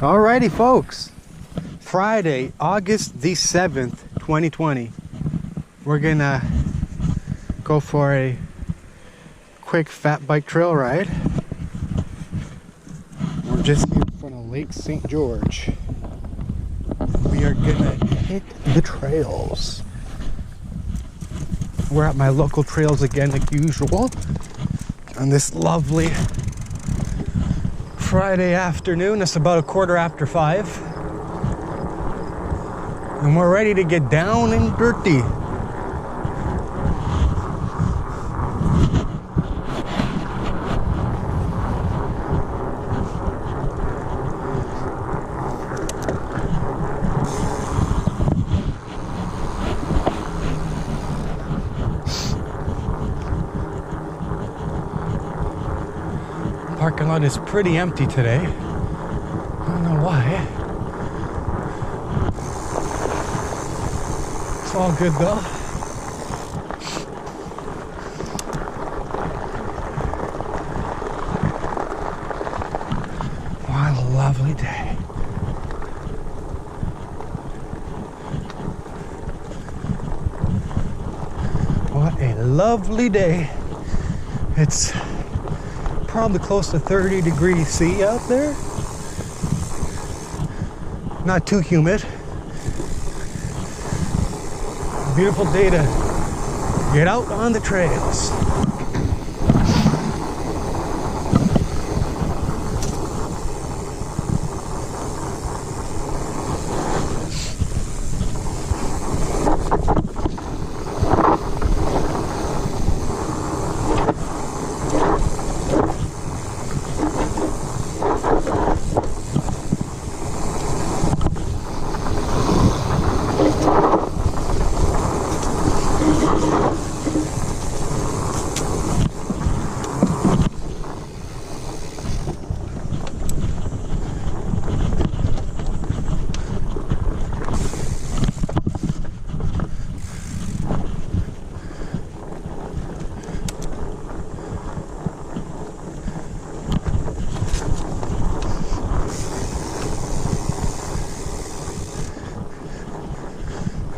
Alrighty folks, Friday, August the 7th, 2020. We're gonna go for a quick fat bike trail ride. We're just here in front of Lake St. George. We are gonna hit the trails. We're at my local trails again like usual on this lovely Friday afternoon. It's about 5:15, and we're ready to get down and dirty. Parking lot is pretty empty today. I don't know why. It's all good though. What a lovely day. What a lovely day. It's probably close to 30 degrees C out there. Not too humid. Beautiful day to get out on the trails.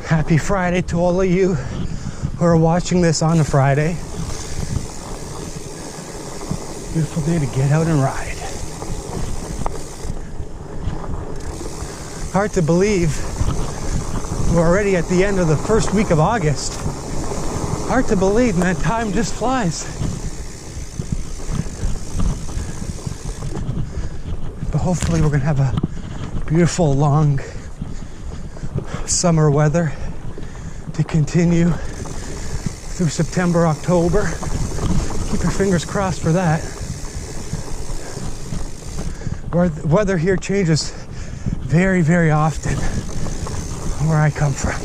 Happy Friday to all of you who are watching this on a Friday. Beautiful day to get out and ride. Hard to believe we're already at the end of the first week of August. Hard to believe, man, time just flies. But hopefully we're gonna have a beautiful long summer weather to continue through September, October. Keep your fingers crossed for that. Weather here changes very, very often where I come from.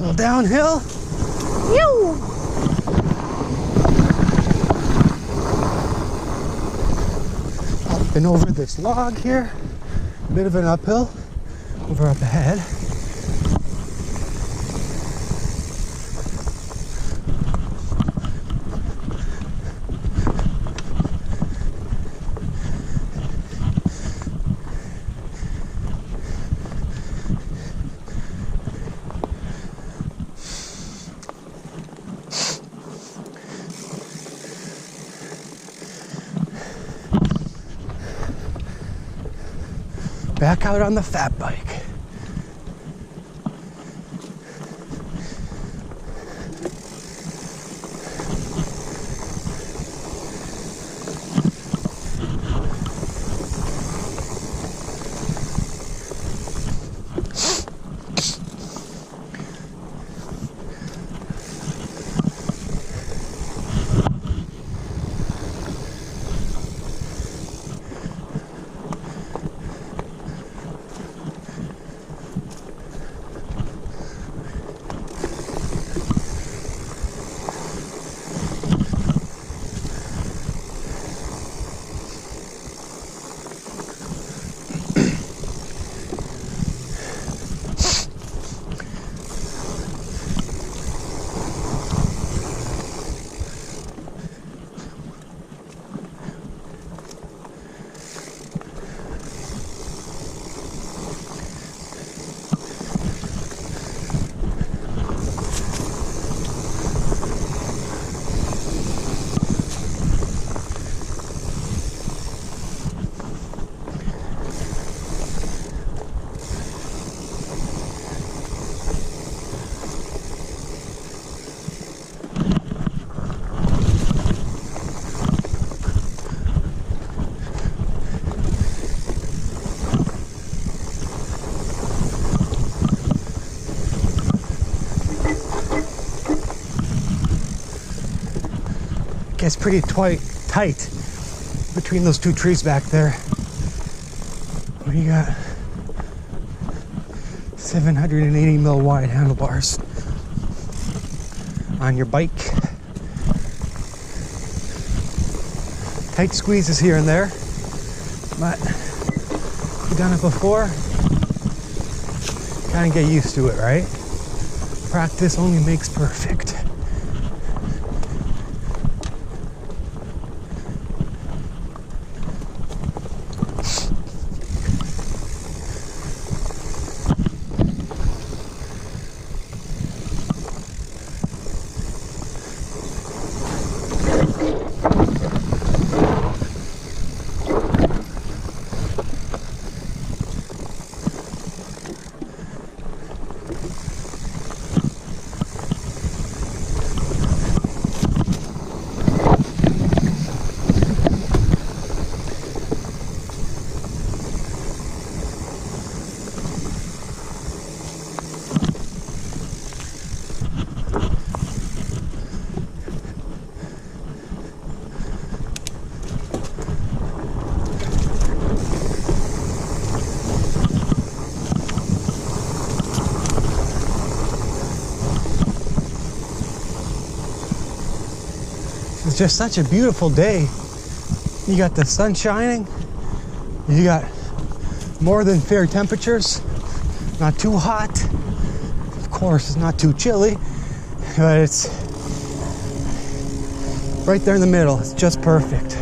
little downhill. Yoo! Up and over this log here. bit of an uphill over up ahead. Back out on the fat bike. Gets pretty tight between those two trees back there. We got 780 mil wide handlebars on your bike. Tight squeezes here and there, but you've done it before, kind of get used to it, right? Practice only makes perfect. It's just such a beautiful day. You got the sun shining. You got more than fair temperatures. Not too hot. Of course, it's not too chilly, but it's right there in the middle. It's just perfect.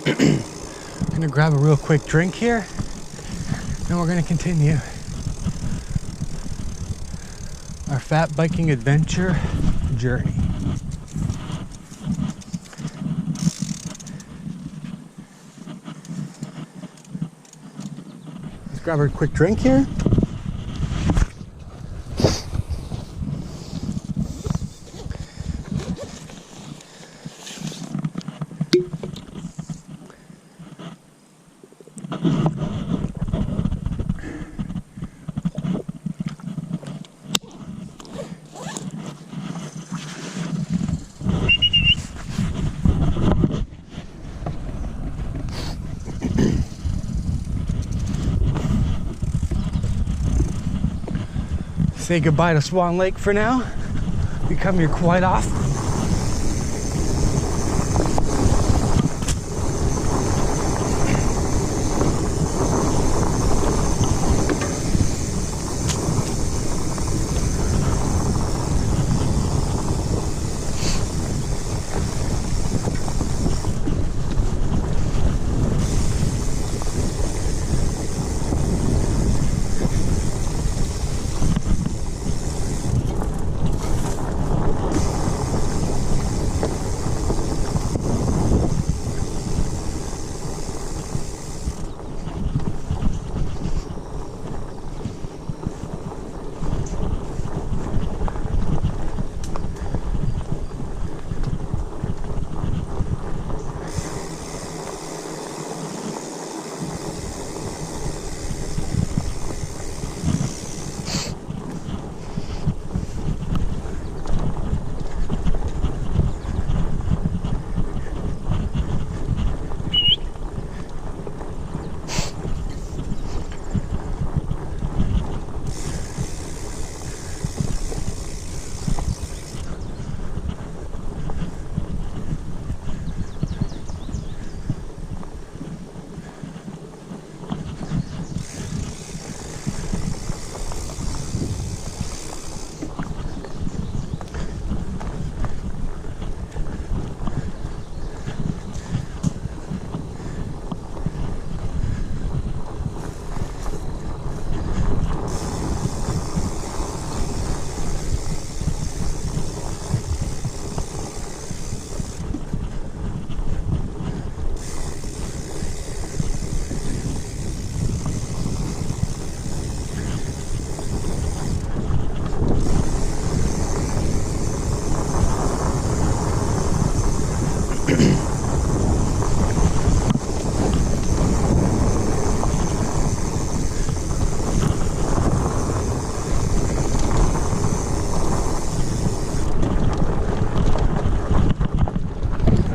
I'm gonna grab a real quick drink here, and we're gonna continue our fat biking adventure journey. Let's grab a quick drink here. say goodbye to Swan Lake for now. We come here quite often.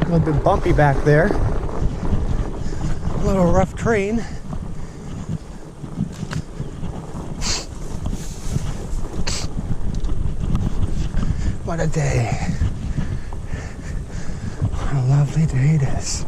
A little bit bumpy back there. A little rough terrain. What a day. What a lovely day it is.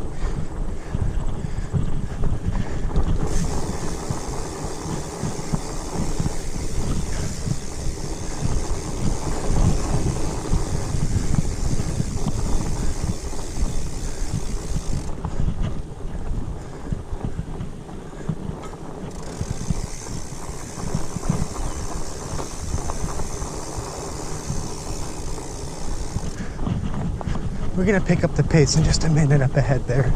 We're gonna pick up the pace in just a minute up ahead there.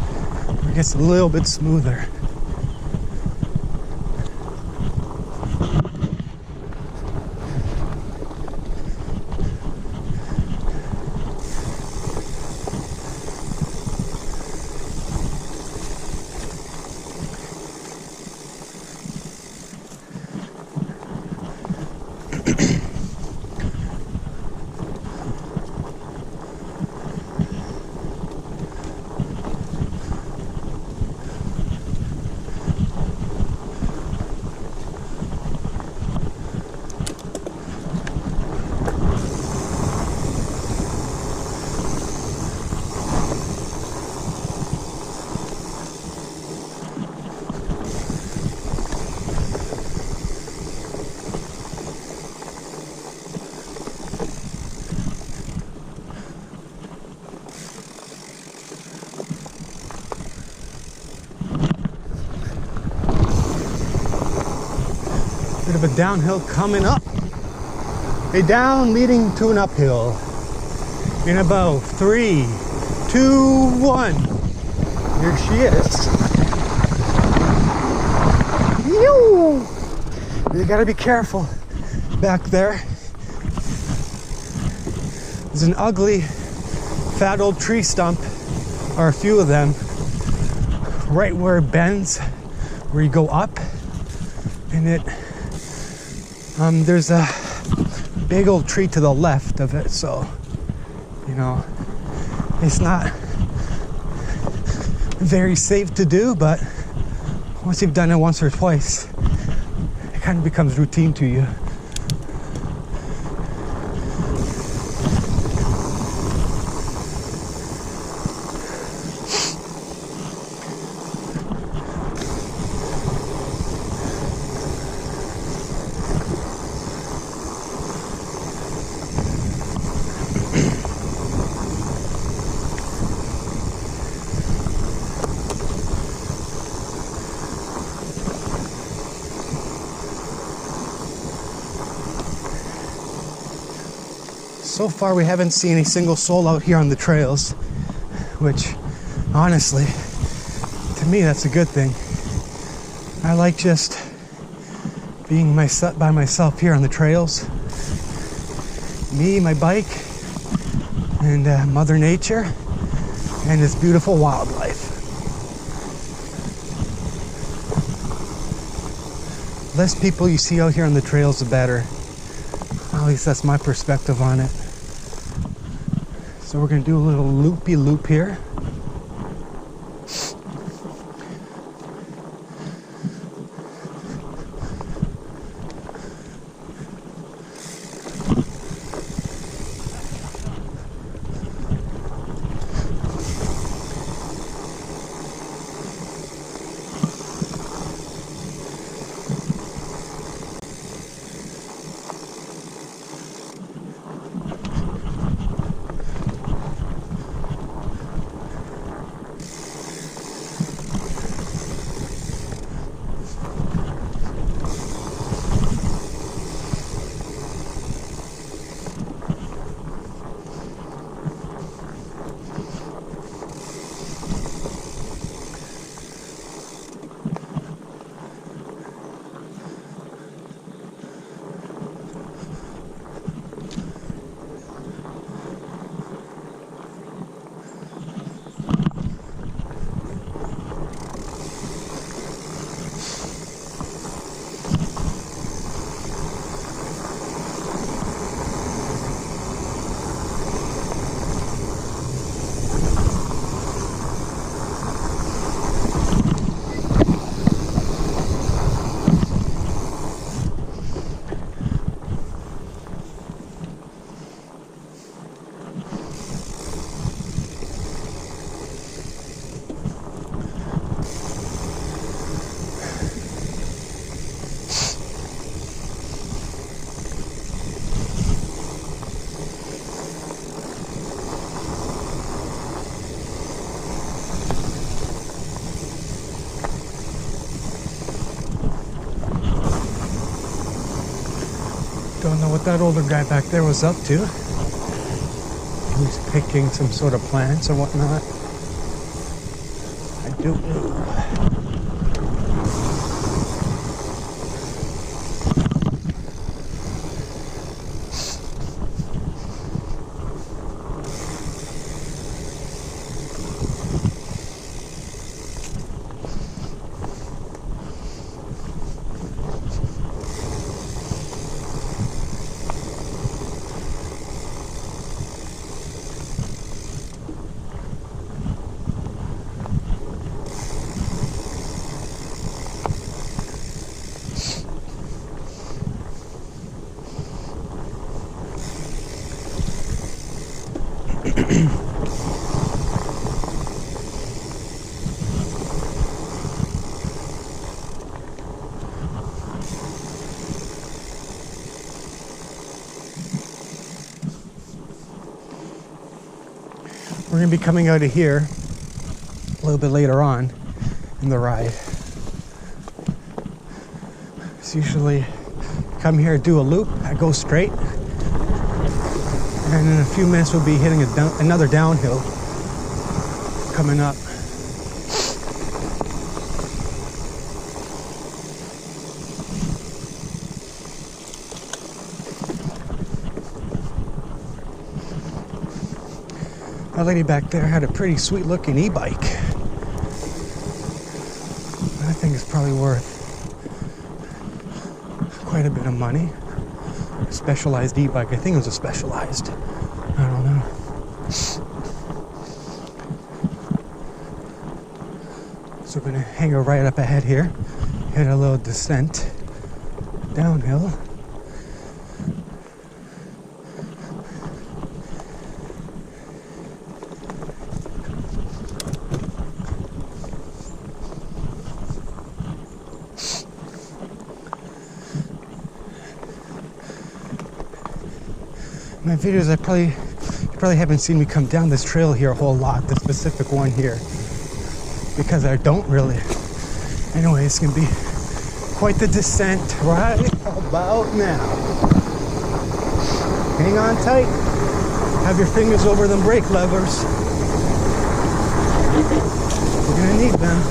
It gets a little bit smoother. Bit of a downhill coming up. A down leading to an uphill. In about 3, 2, 1. Here she is. Yoo! You gotta be careful back there. There's an ugly, fat old tree stump, or a few of them, right where it bends, where you go up, and it there's a big old tree to the left of it, so you know it's not very safe to do, but once you've done it once or twice, it kind of becomes routine to you. So far we haven't seen a single soul out here on the trails, which honestly, to me that's a good thing. I like just being by myself here on the trails. Me, my bike, and Mother Nature, and this beautiful wildlife. Less people you see out here on the trails, the better. At least that's my perspective on it. So we're gonna do a little loopy loop here. Don't know what that older guy back there was up to. He was picking some sort of plants or whatnot. I don't know. We're going to be coming out of here a little bit later on in the ride. So usually come here, do a loop, I go straight, and in a few minutes we'll be hitting another downhill coming up. That lady back there had a pretty sweet looking e-bike. I think it's probably worth quite a bit of money. A specialized e-bike. I think it was a specialized. I don't know. So we're gonna hang her right up ahead here. Hit a little descent downhill. My videos, you probably haven't seen me come down this trail here a whole lot, this specific one here, because I don't really. Anyway, it's gonna be quite the descent right about now. Hang on tight. Have your fingers over them brake levers. You're gonna need them.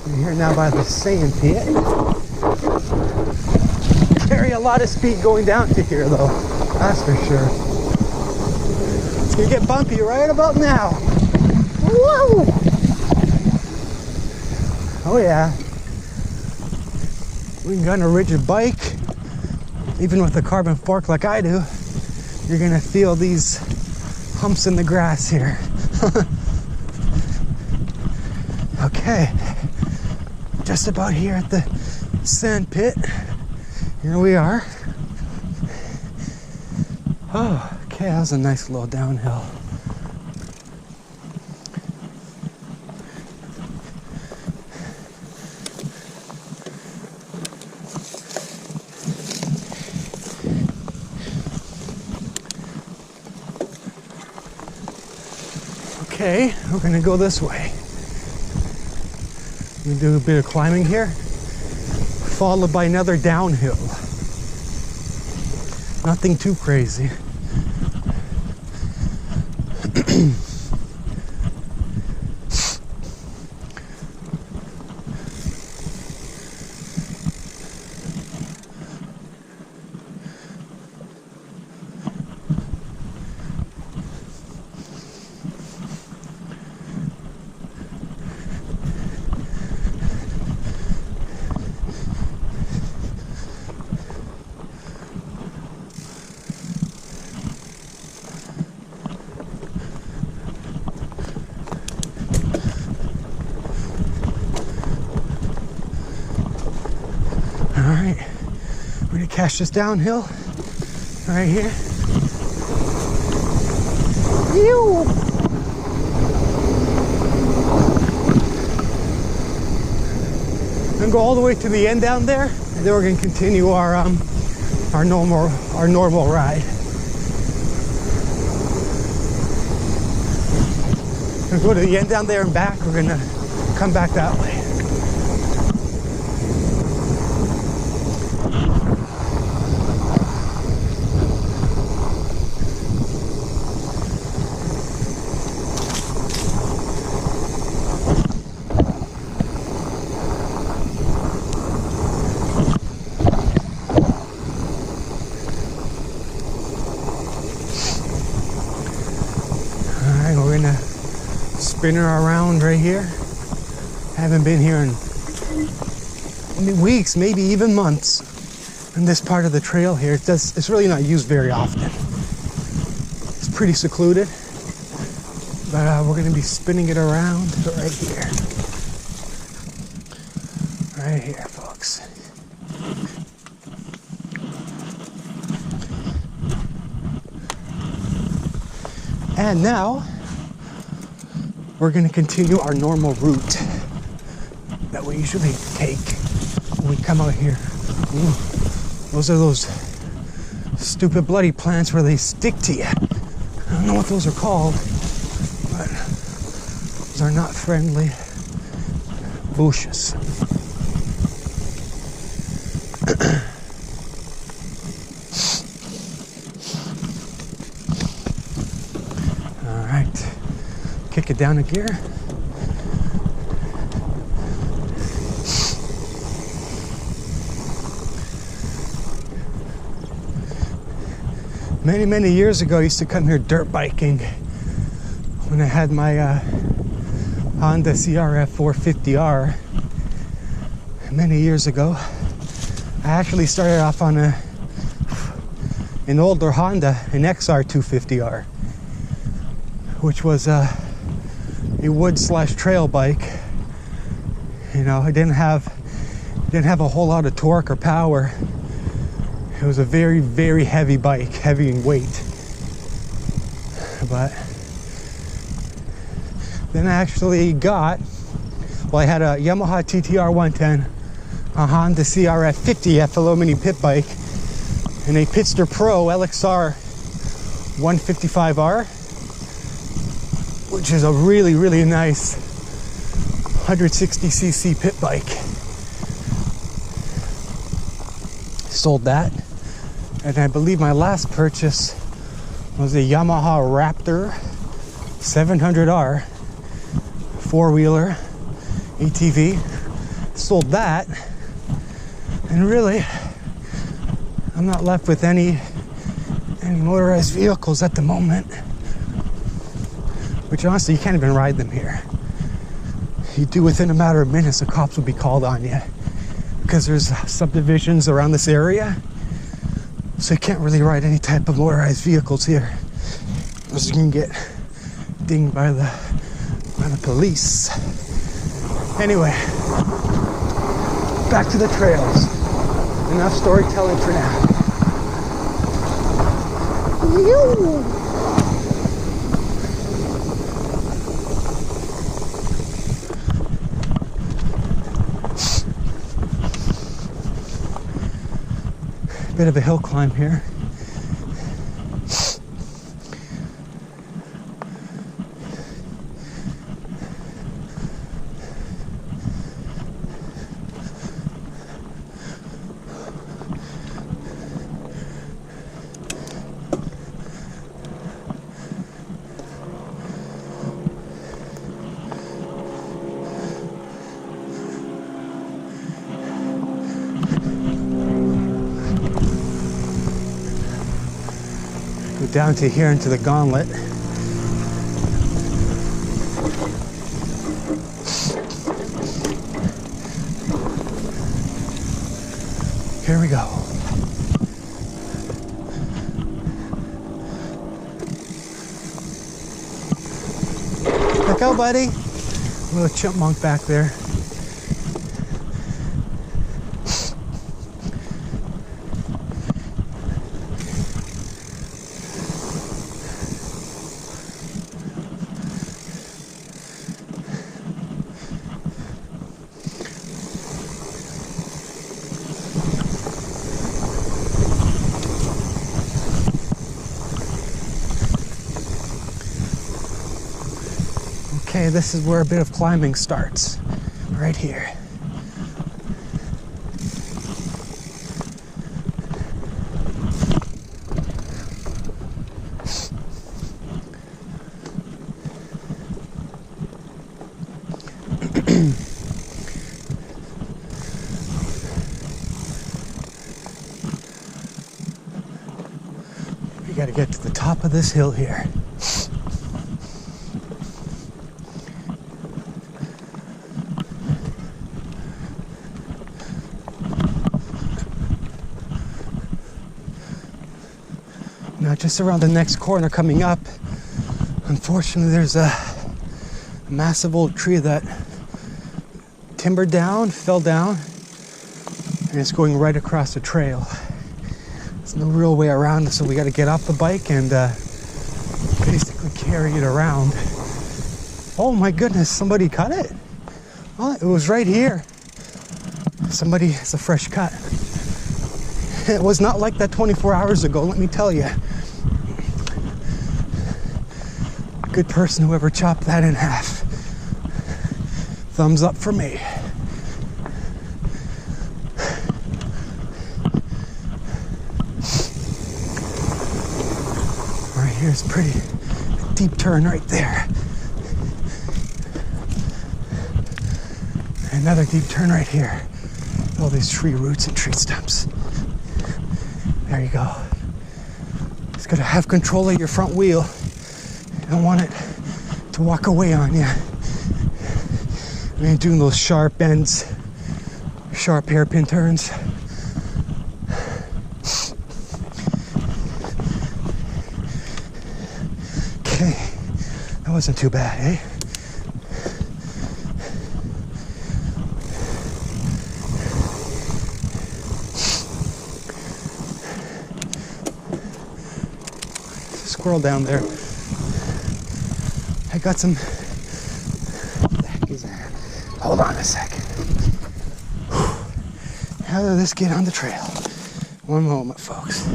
We're here now by the sand pit. Carry a lot of speed going down to here though, that's for sure. It's gonna get bumpy right about now. Whoa! Oh yeah. When you got a rigid bike, even with a carbon fork like I do, you're gonna feel these humps in the grass here. Okay, just about here at the sand pit. Here we are. Oh, okay, that was a nice little downhill. Okay, we're gonna go this way. We do a bit of climbing here, followed by another downhill. Nothing too crazy. Alright, we're gonna catch this downhill right here. Ew. And go all the way to the end down there, and then we're gonna continue our normal ride. We're gonna go to the end down there and back. We're gonna come back that way. Spin her around right here. Haven't been here in weeks, maybe even months. In this part of the trail here, it's really not used very often. It's pretty secluded, but we're going to be spinning it around right here. Right here, folks. And now we're going to continue our normal route that we usually take when we come out here. Ooh, those are those stupid bloody plants where they stick to you. I don't know what those are called, but those are not friendly bushes. All right. Kick it down a gear. Many years ago, I used to come here dirt biking when I had my Honda CRF 450R. Many years ago, I actually started off on an older Honda, an XR 250R, which was a wood/trail bike. You know, it didn't have a whole lot of torque or power. It was a very heavy bike, heavy in weight. But then I actually I had a Yamaha TTR 110, a Honda CRF 50F aluminum pit bike, and a Pitster Pro LXR 155R, which is a really nice 160cc pit bike. Sold that. And I believe my last purchase was a Yamaha Raptor 700R four-wheeler ATV. Sold that. And really, I'm not left with any motorized vehicles at the moment. Which honestly, you can't even ride them here. You do within a matter of minutes, the cops will be called on you. Because there's subdivisions around this area. So you can't really ride any type of motorized vehicles here. Because you can get dinged by the police. Anyway, back to the trails. Enough storytelling for now. Bit of a hill climb here. Down to here into the gauntlet. Here we go. Look out, buddy. Little chipmunk back there. Okay, this is where a bit of climbing starts, right here. We gotta get to the top of this hill here. Now, just around the next corner coming up, unfortunately, there's a massive old tree that timbered down, fell down, and it's going right across the trail. There's no real way around it, so we got to get off the bike and basically carry it around. Oh my goodness, somebody cut it? Oh, it was right here. It's a fresh cut. It was not like that 24 hours ago, let me tell you. Good person, whoever chopped that in half. Thumbs up for me. Right here's pretty deep turn right there. Another deep turn right here. All these tree roots and tree stumps. There you go. Just gotta have control of your front wheel. You don't want it to walk away on you. I mean, doing those sharp bends, sharp hairpin turns. Okay, that wasn't too bad, eh? Squirrel down there. I got some. What the heck is that? Hold on a second. How did this get on the trail? One moment, folks.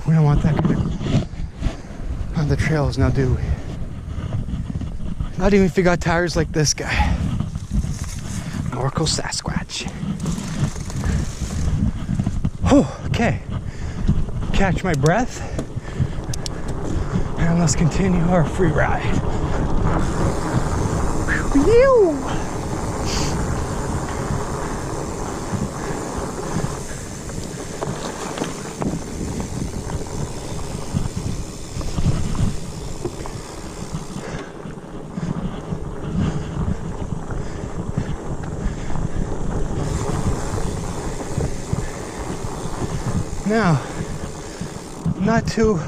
We don't want that kind of on the trails now, do we? Not even if you got tires like this guy. Norco Sasquatch. Oh, okay. Catch my breath. And let's continue our free ride. Whew. Now, not too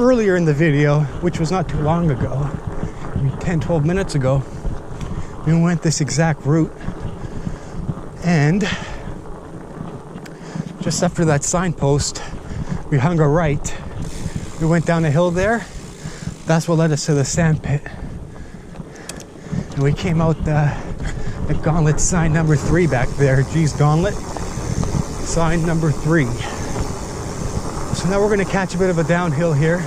earlier in the video, which was not too long ago, 10-12 minutes ago, we went this exact route, and just after that signpost we hung a right. We went down a hill there. That's what led us to the sand pit, and we came out the gauntlet sign number 3 back there. Geez, gauntlet sign number 3. So now we're going to catch a bit of a downhill here.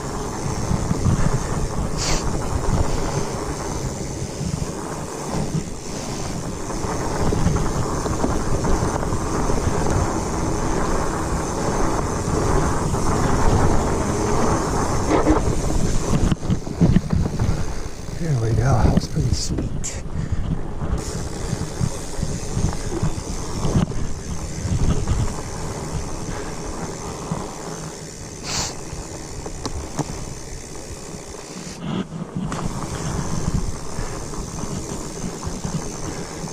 There we go. That was pretty sweet.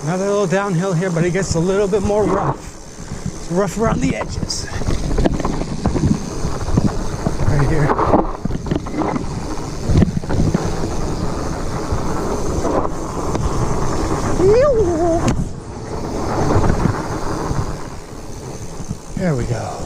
Another little downhill here, but it gets a little bit more rough. It's rough around the edges. Right here. There we go.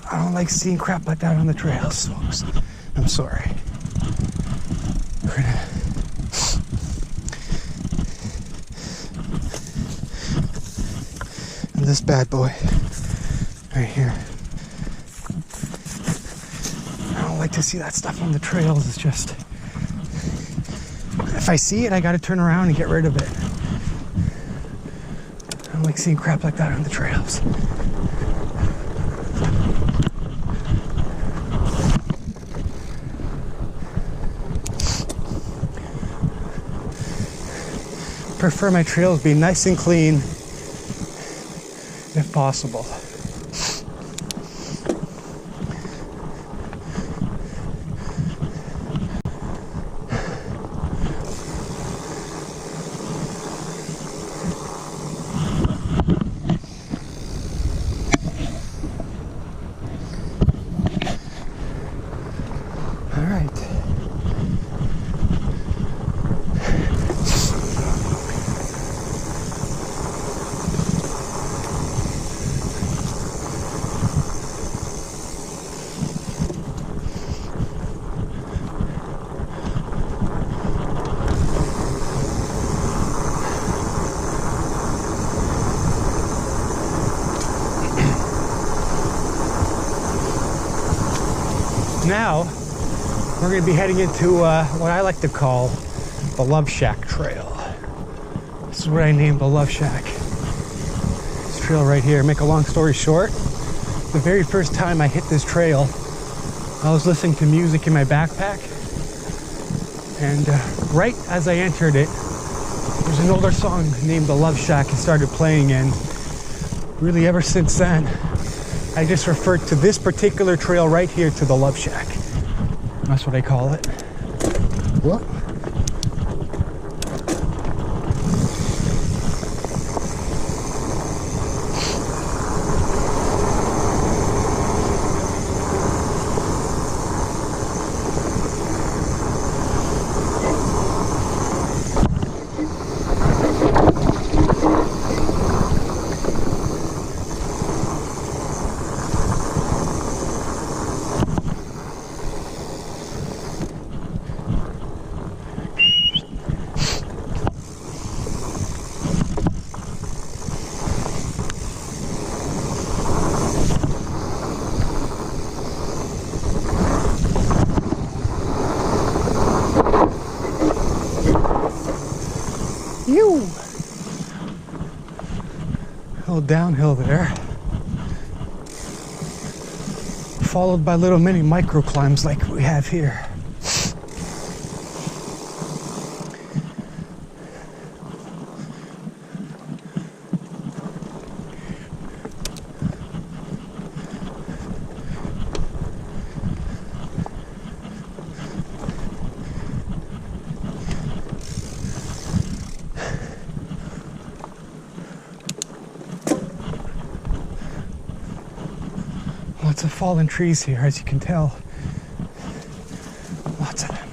I don't like seeing crap like that on the trails, folks. I'm sorry. We're gonna... And this bad boy right here. I don't like to see that stuff on the trails. It's just... If I see it, I gotta turn around and get rid of it. I don't like seeing crap like that on the trails. Prefer my trails be nice and clean if possible. All right. Now, we're going to be heading into what I like to call the Love Shack Trail. This is what I named the Love Shack. This trail right here. Make a long story short, the very first time I hit this trail, I was listening to music in my backpack, and right as I entered it, there's an older song named The Love Shack and started playing, and really ever since then, I just referred to this particular trail right here to the Love Shack. That's what I call it. What? little downhill there, followed by little mini micro climbs like we have here. Lots of fallen trees here, as you can tell. Lots of them.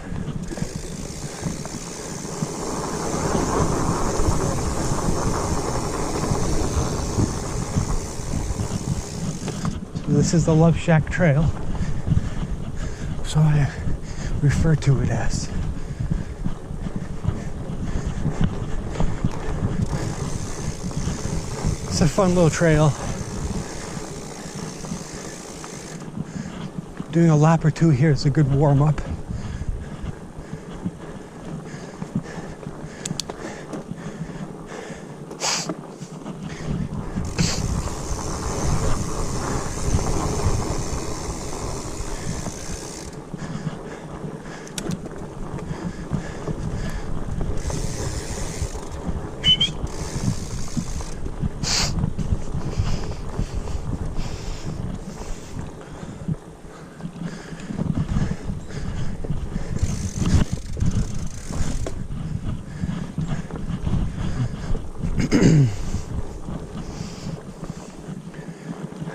So this is the Love Shack Trail. So I refer to it as. It's a fun little trail. Doing a lap or two here is a good warm-up.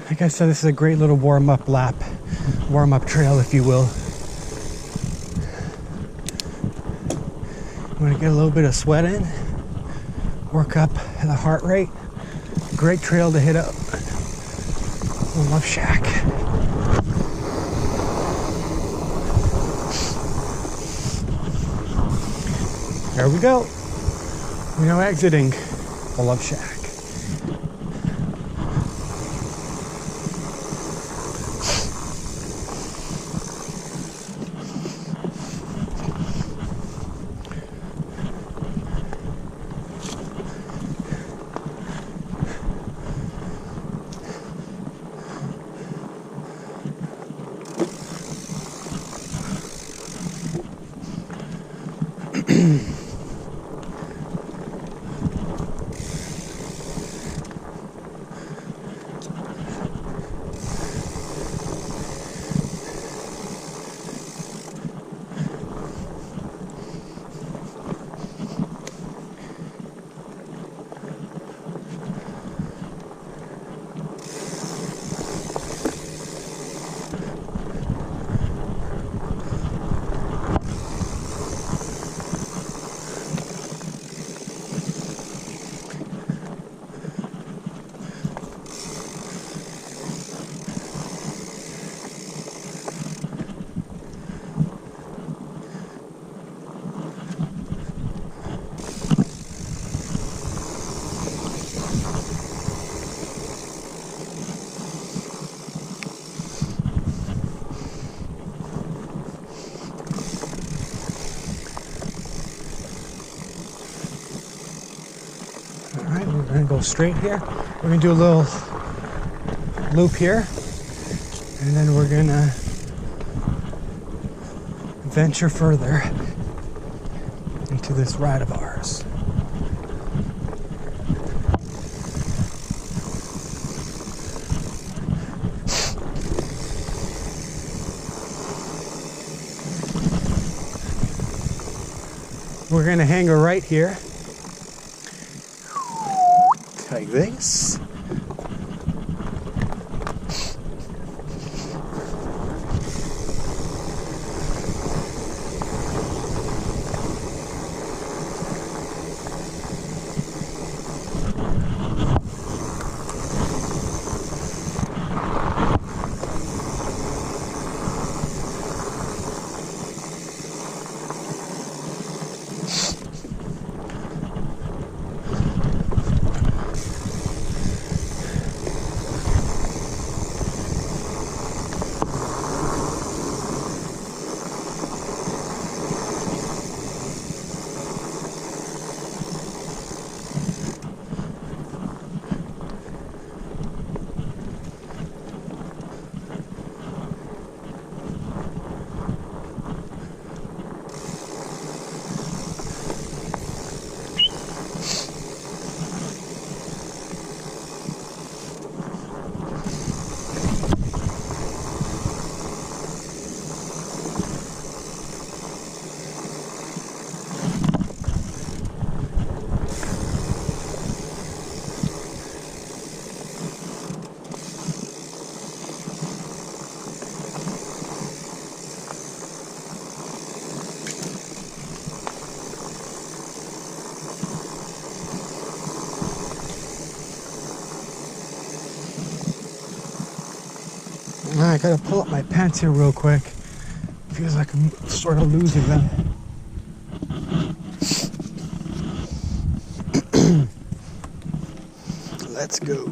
Like I said, this is a great little warm-up lap, warm-up trail, if you will. You want to get a little bit of sweat in, work up the heart rate. Great trail to hit up. Love Shack. There we go. We're now exiting the Love Shack. We're gonna go straight here. We're gonna do a little loop here, and then we're gonna venture further into this ride of ours. We're gonna hang a right here. Like this. I gotta pull up my pants here real quick. Feels like I'm sort of losing them. Let's go.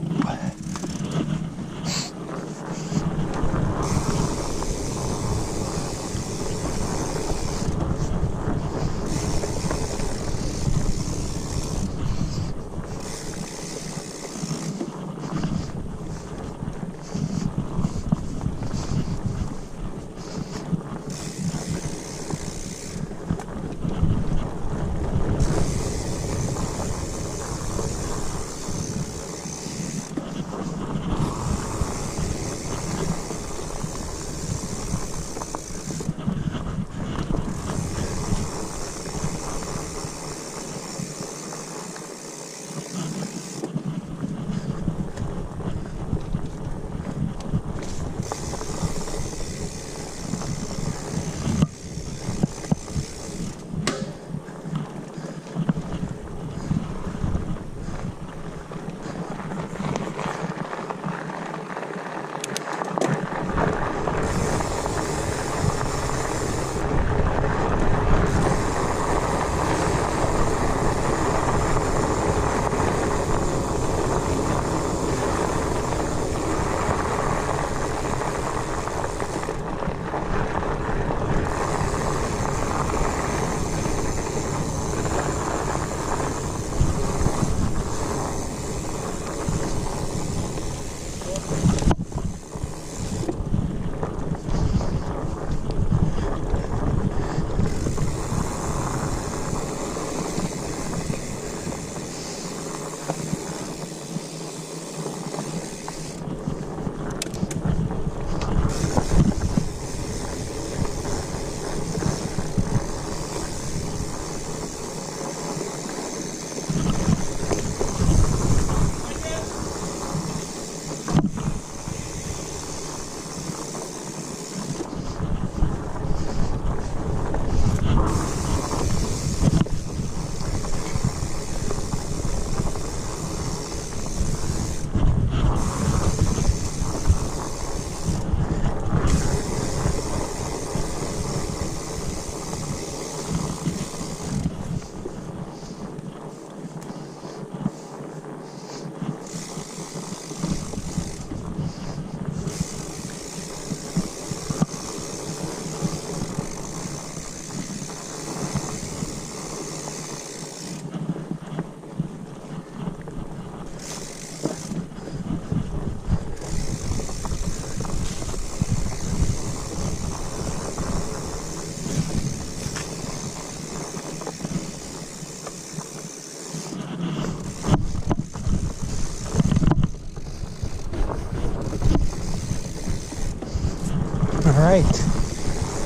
Alright,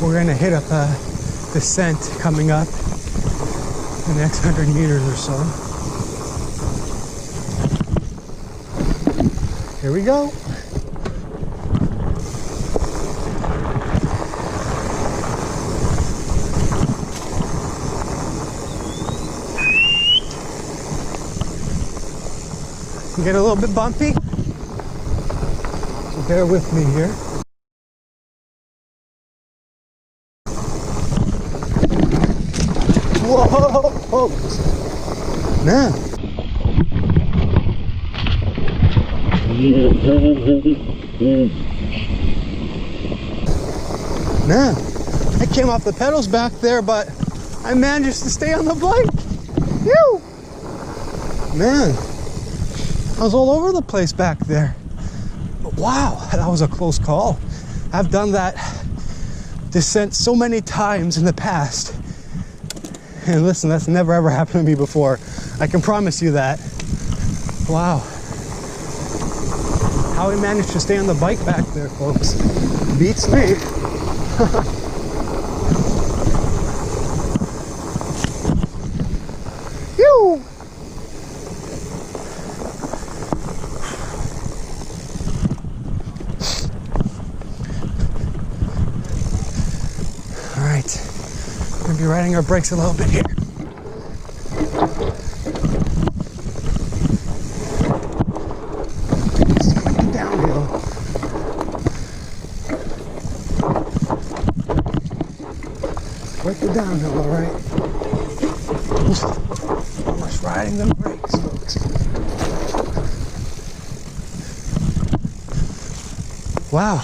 we're going to hit up a descent coming up the next 100 meters or so. Here we go. Get a little bit bumpy, so bear with me here. Whoa! Nah. Nah. I came off the pedals back there, but I managed to stay on the bike. Phew! Man, I was all over the place back there. But wow, that was a close call. I've done that descent so many times in the past. And listen, that's never ever happened to me before. I can promise you that. Wow. How we managed to stay on the bike back there, folks, beats me. Phew! All right. We're gonna be riding our brakes a little bit here. It's going downhill. Quite the downhill, all right. Almost riding them brakes, folks. Wow.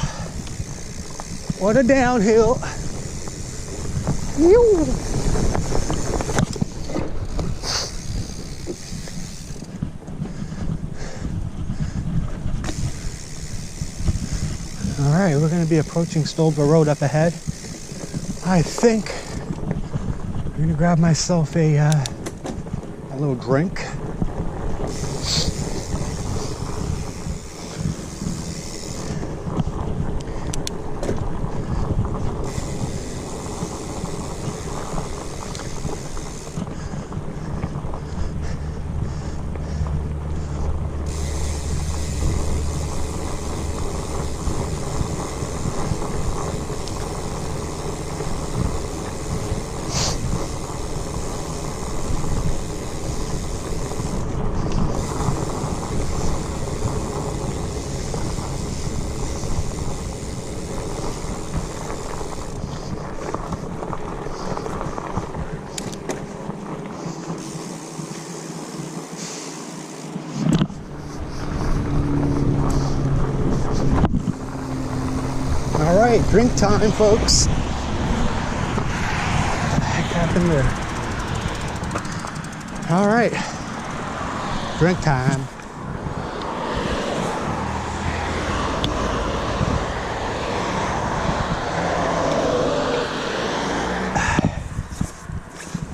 What a downhill. All right, we're going to be approaching Stolber Road up ahead. I think I'm going to grab myself a little drink. All right, drink time, folks. What the heck happened there? All right, drink time.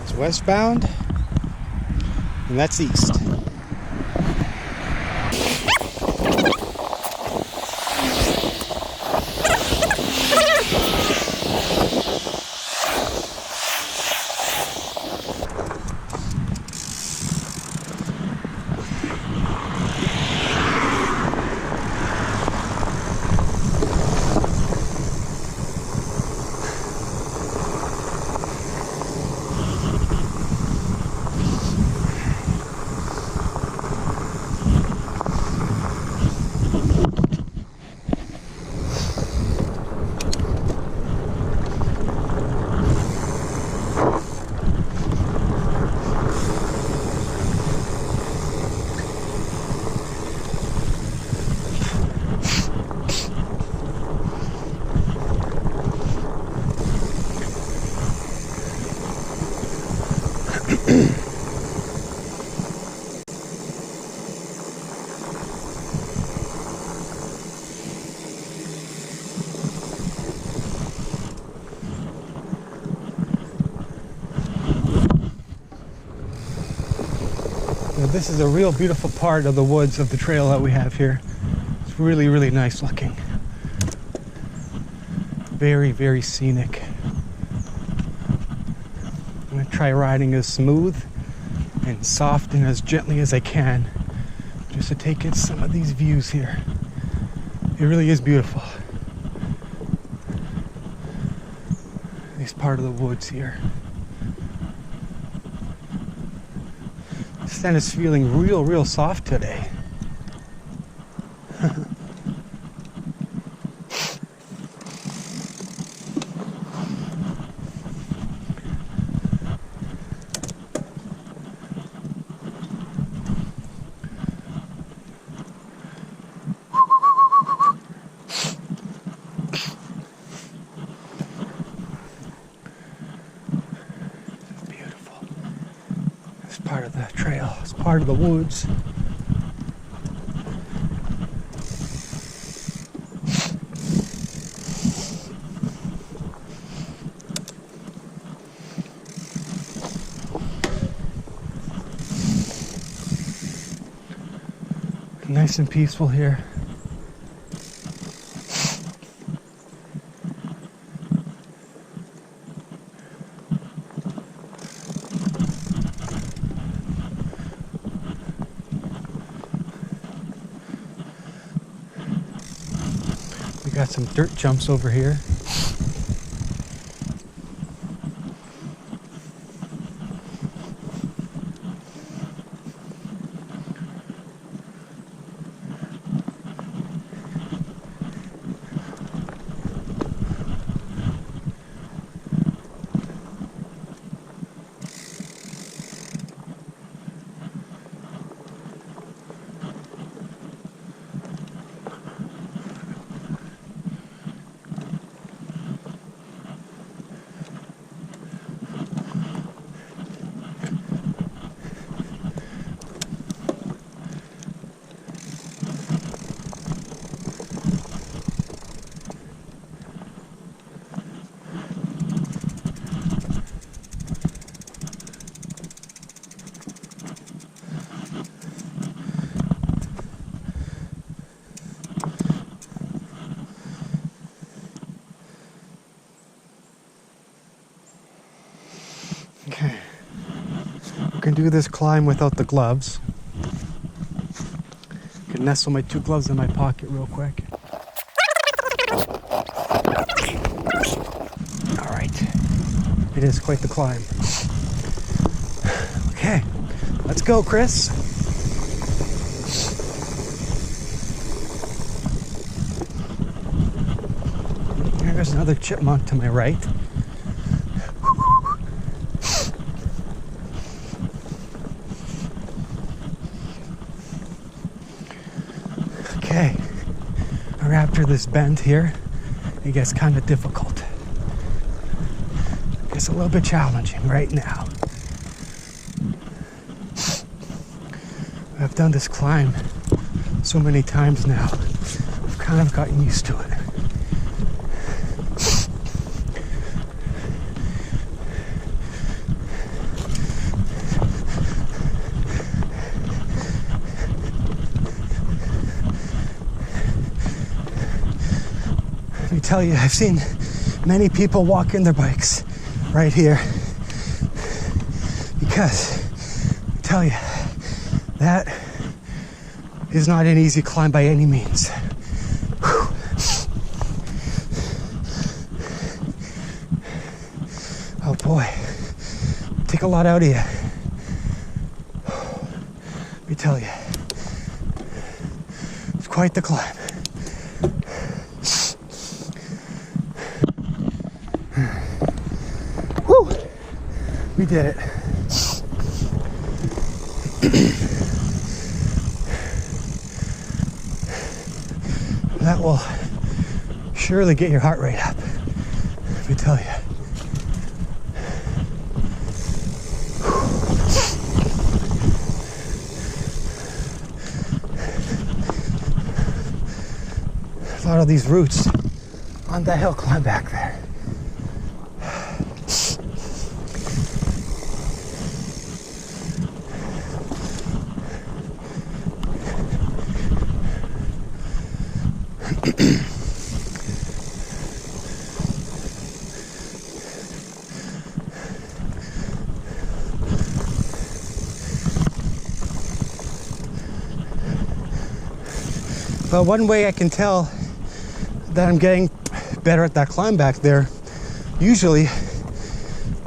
It's westbound, and that's east. This is a real beautiful part of the woods of the trail that we have here. It's really, really nice looking. Very, very scenic. I'm going to try riding as smooth and soft and as gently as I can, just to take in some of these views here. It really is beautiful. This part of the woods here. Sand is feeling real soft today. Part of the trail, it's part of the woods. Nice and peaceful here. Got some dirt jumps over here. I can do this climb without the gloves. I can nestle my 2 gloves in my pocket real quick. Alright. It is quite the climb. Okay. Let's go, Chris. There's another chipmunk to my right. Okay, we're after this bend here. It gets kind of difficult. It gets a little bit challenging right now. I've done this climb so many times now. I've kind of gotten used to it. Let me tell you, I've seen many people walking their bikes right here because, I tell you, that is not an easy climb by any means. Whew. Oh boy, take a lot out of you. Let me tell you, it's quite the climb. Woo! We did it. That will surely get your heart rate up, let me tell you. A lot of these roots on that hill climb back there. But one way I can tell that I'm getting better at that climb back there, usually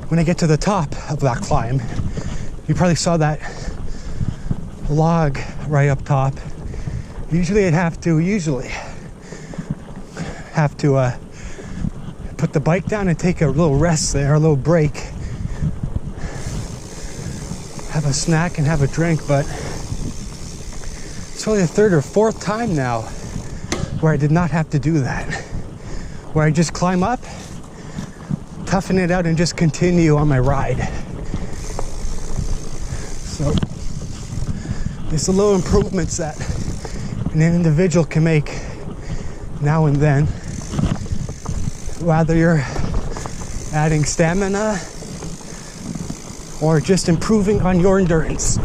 when I get to the top of that climb, you probably saw that log right up top. Usually I'd have to put the bike down and take a little rest there, a little break, have a snack and have a drink, but it's only the 3rd or 4th time now where I did not have to do that. Where I just climb up, toughen it out, and just continue on my ride. So there's the little improvements that an individual can make now and then. Whether you're adding stamina or just improving on your endurance.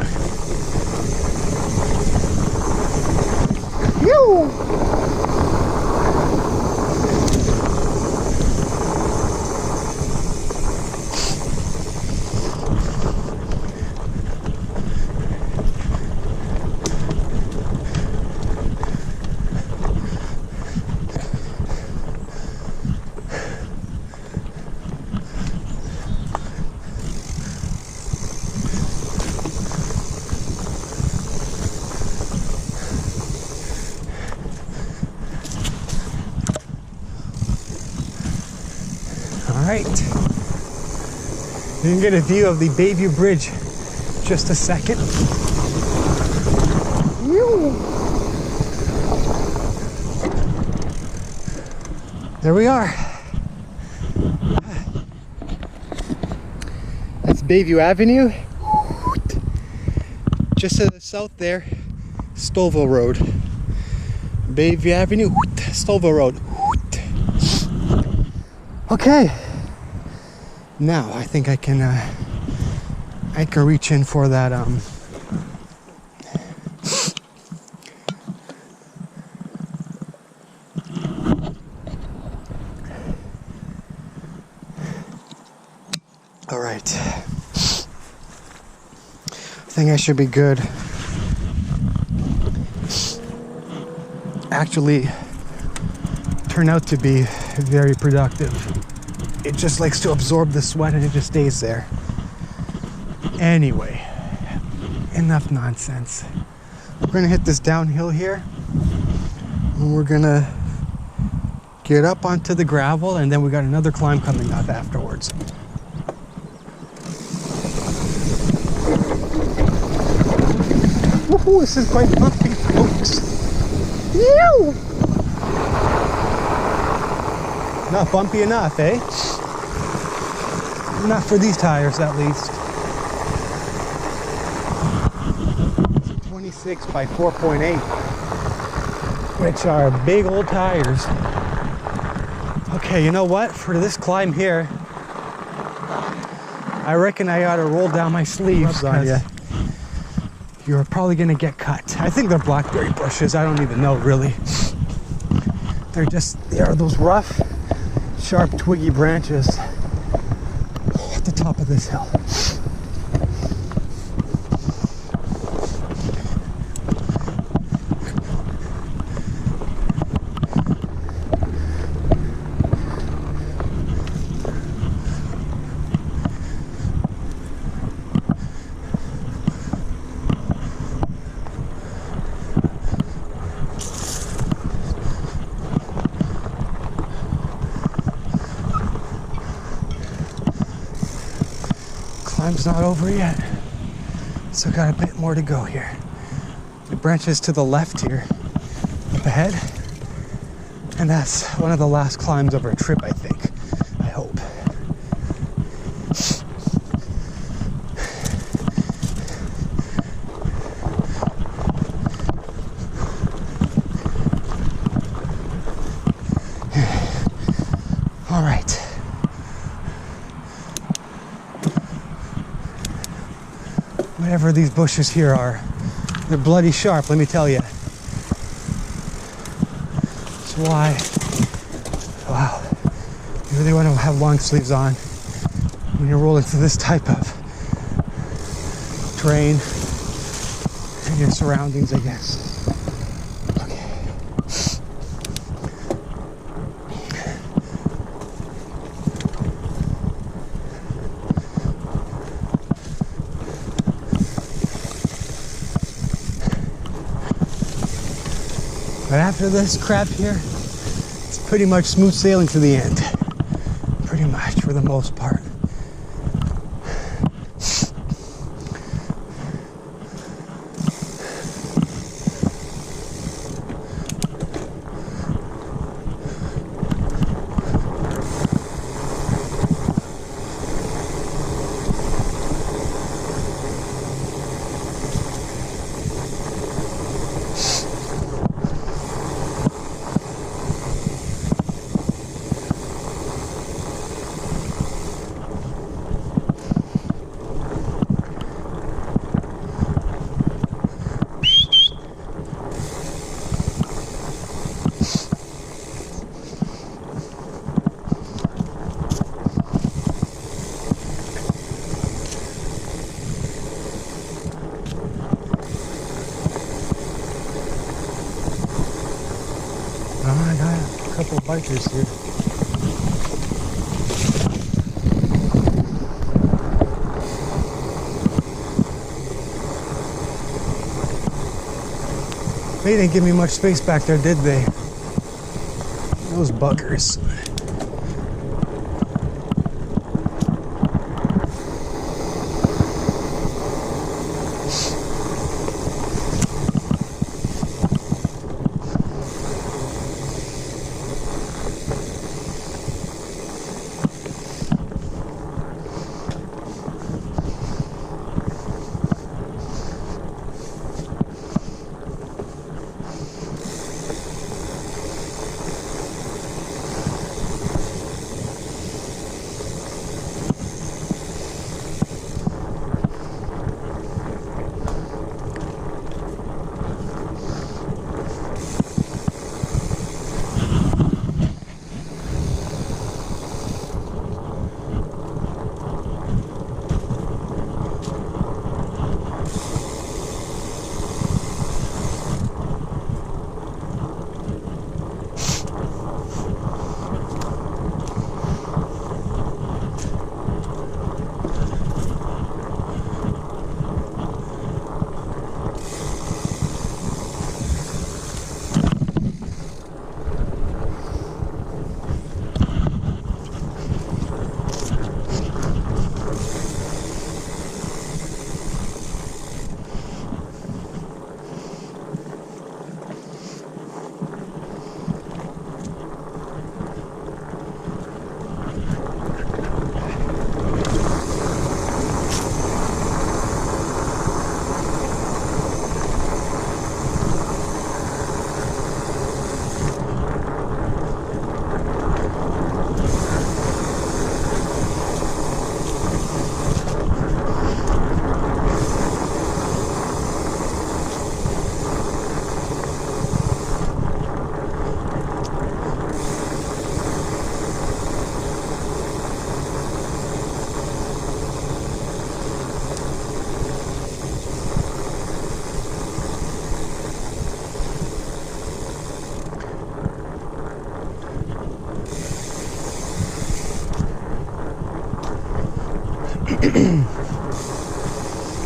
Alright, you can get a view of the Bayview Bridge just a second. There we are. That's Bayview Avenue. Just to the south there, Stouffville Road. Bayview Avenue, Stouffville Road. Okay. Now I think I can reach in for that all right. think I should be good. Actually turned out to be very productive. It just likes to absorb the sweat and it just stays there. Anyway, enough nonsense. We're gonna hit this downhill here and we're gonna get up onto the gravel, and then we got another climb coming up afterwards. Woohoo, this is quite bumpy, folks. Ew! Not bumpy enough, eh? Not for these tires, at least. 26 by 4.8, which are big old tires. Okay, you know what? For this climb here, I reckon I ought to roll down my sleeves on you. You're probably gonna get cut. I think they're blackberry bushes. I don't even know, really. They are those rough, sharp, twiggy branches at the top of this hill. Climb's not over yet. Still got a bit more to go here. It branches to the left here, up ahead. And that's one of the last climbs of our trip, I think. I hope. All right. Whatever these bushes here are, they're bloody sharp, let me tell you. That's why, wow, you really want to have long sleeves on when you're rolling through this type of terrain and your surroundings, I guess. But after this crap here, it's pretty much smooth sailing to the end. Pretty much, for the most part. I got a couple of bikers here. They didn't give me much space back there, did they? Those buggers.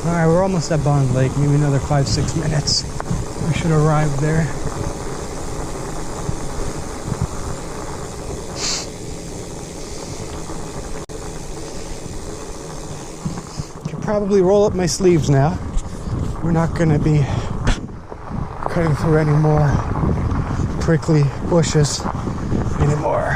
Alright, we're almost at Bond Lake. Maybe another 5-6 minutes. We should arrive there. Can probably roll up my sleeves now. We're not going to be cutting through any more prickly bushes anymore.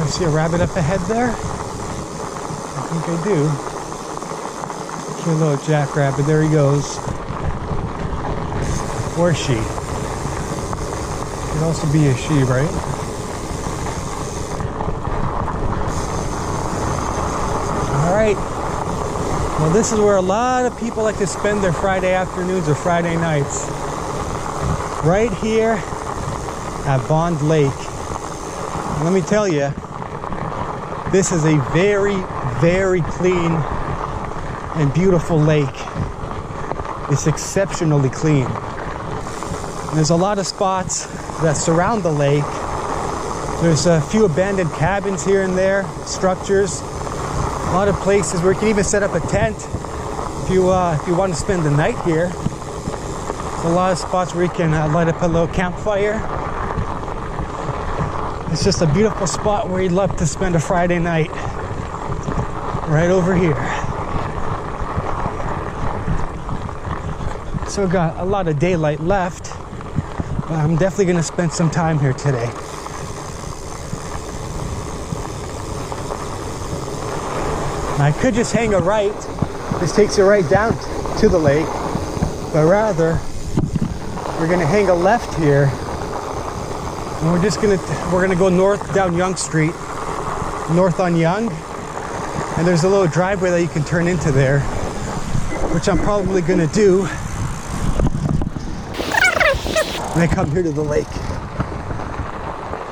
See a rabbit up ahead there? I think I do. See a little jackrabbit. There he goes. Or she. Could also be a she, right? Alright. Well, this is where a lot of people like to spend their Friday afternoons or Friday nights. Right here at Bond Lake. And let me tell you, this is a very, very clean and beautiful lake. It's exceptionally clean. And there's a lot of spots that surround the lake. There's a few abandoned cabins here and there, structures. A lot of places where you can even set up a tent if you want to spend the night here. There's a lot of spots where you can light up a little campfire. It's just a beautiful spot where you'd love to spend a Friday night. Right over here. So we've got a lot of daylight left, but I'm definitely going to spend some time here today. I could just hang a right. This takes you right down to the lake, but rather we're going to hang a left here. And we're gonna go north down Yonge Street, north on Yonge, and there's a little driveway that you can turn into there, which I'm probably gonna do when I come here to the lake.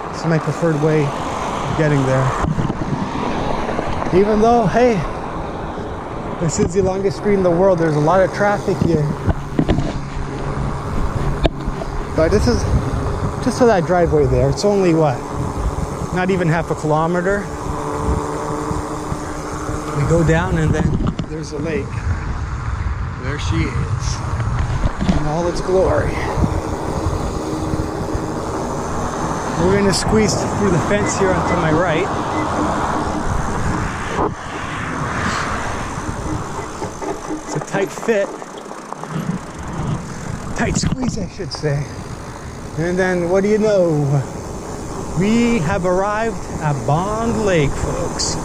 This is my preferred way of getting there. Even though, hey, this is the longest street in the world, there's a lot of traffic here. But this is just to that driveway there. It's only what? Not even half a kilometer. We go down and then there's a lake. There she is. In all its glory. We're gonna squeeze through the fence here onto my right. It's a tight fit. Tight squeeze, I should say. And then, what do you know? We have arrived at Bond Lake, folks.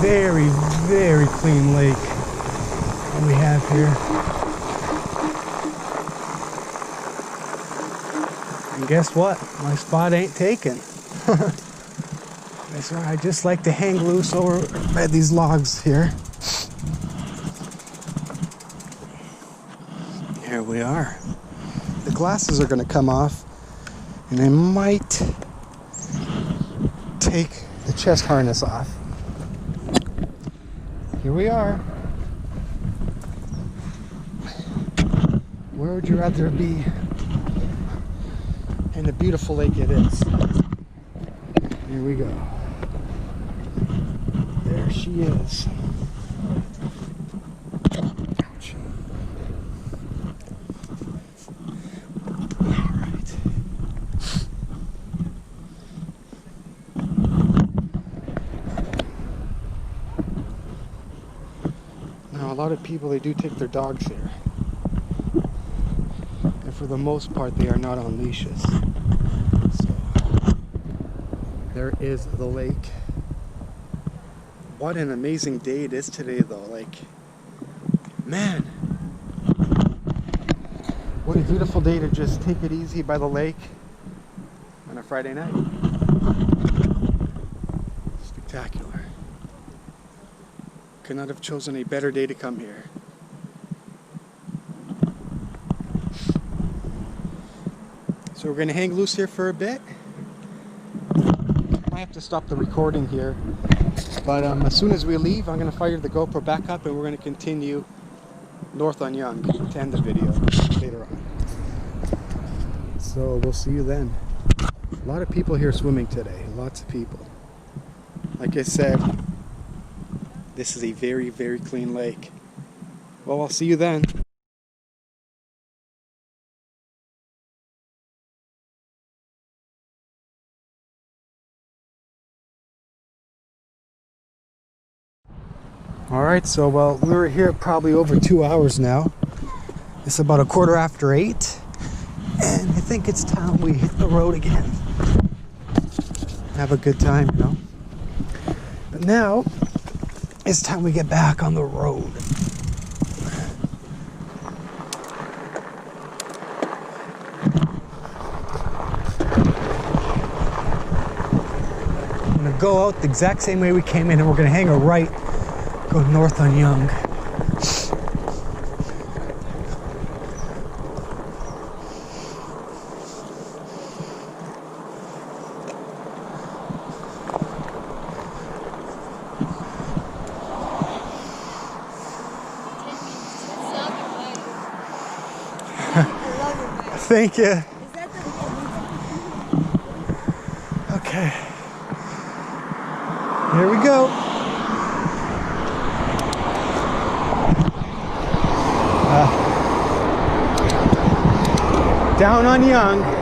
Very, very clean lake that we have here. And guess what? My spot ain't taken. That's why I just like to hang loose over by these logs here. Here we are. The glasses are going to come off, and I might take the chest harness off. Here we are. Where would you rather be? And the beautiful lake it is. Here we go. There she is. Ouch. All right. Now, a lot of people, they do take their dogs here. And for the most part, they are not on leashes. So, there is the lake. What an amazing day it is today, though. Like, Man, what a beautiful day to just take it easy by the lake on a Friday night. Spectacular. Could not have chosen a better day to come here. So we're gonna hang loose here for a bit. I have to stop the recording here, but as soon as we leave, I'm gonna fire the GoPro back up and we're gonna continue north on Young to end the video later on. So we'll see you then. A lot of people here swimming today, lots of people. Like I said, this is a very, very clean lake. Well, I'll see you then. Alright, so well, we were here probably over 2 hours now. It's about 8:15, and I think it's time we hit the road again. Have a good time, you know. But now, it's time we get back on the road. I'm gonna go out the exact same way we came in, and we're gonna hang a right, go north on Young. Thank you. Okay. Here we go. Down on Young.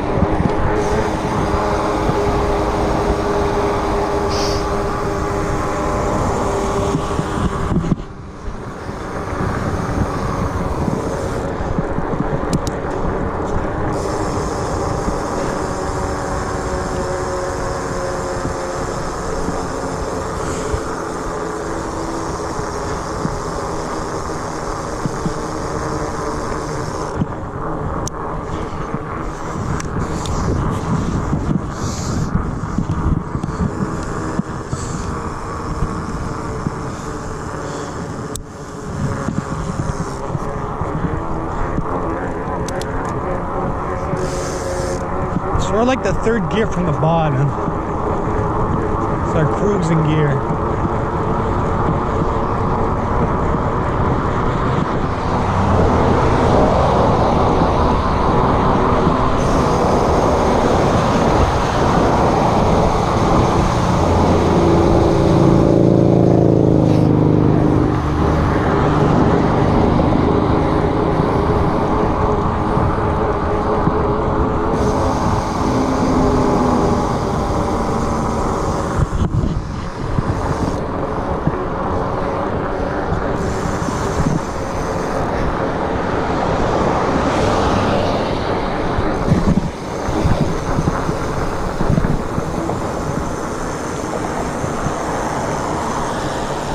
We're like the third gear from the bottom. It's our cruising gear.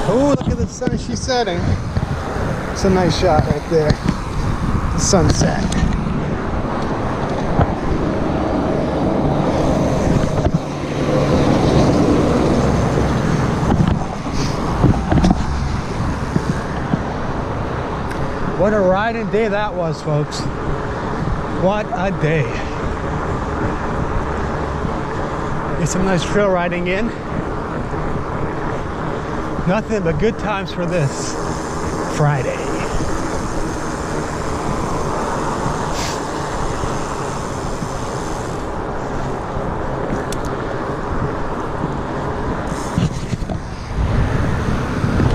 Oh, look at the sun, she's setting. It's a nice shot right there. The sunset. What a riding day that was, folks. What a day. Get some nice trail riding in. Nothing but good times for this Friday.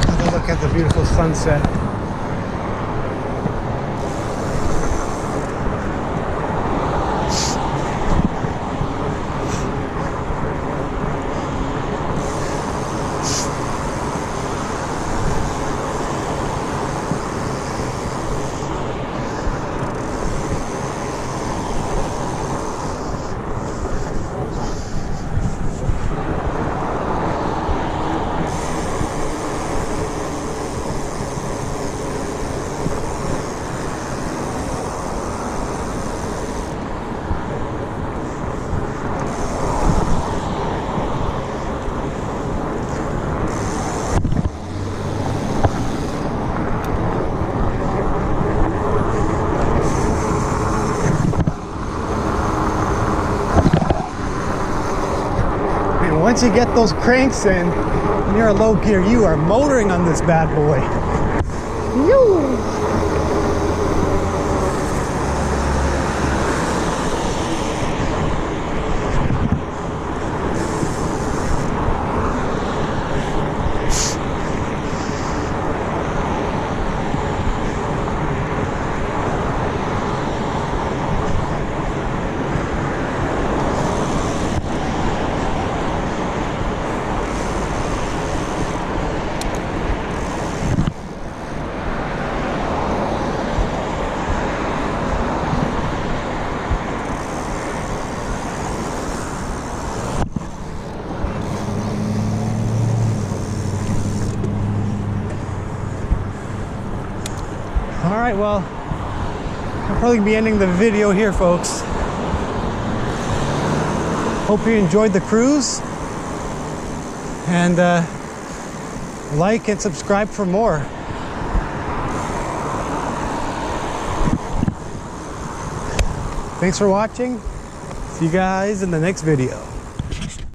Have a look at the beautiful sunset. once you get those cranks in and you're a low gear, you are motoring on this bad boy. Alright, well, I'll probably be ending the video here, folks. Hope you enjoyed the cruise. And like and subscribe for more. Thanks for watching. See you guys in the next video.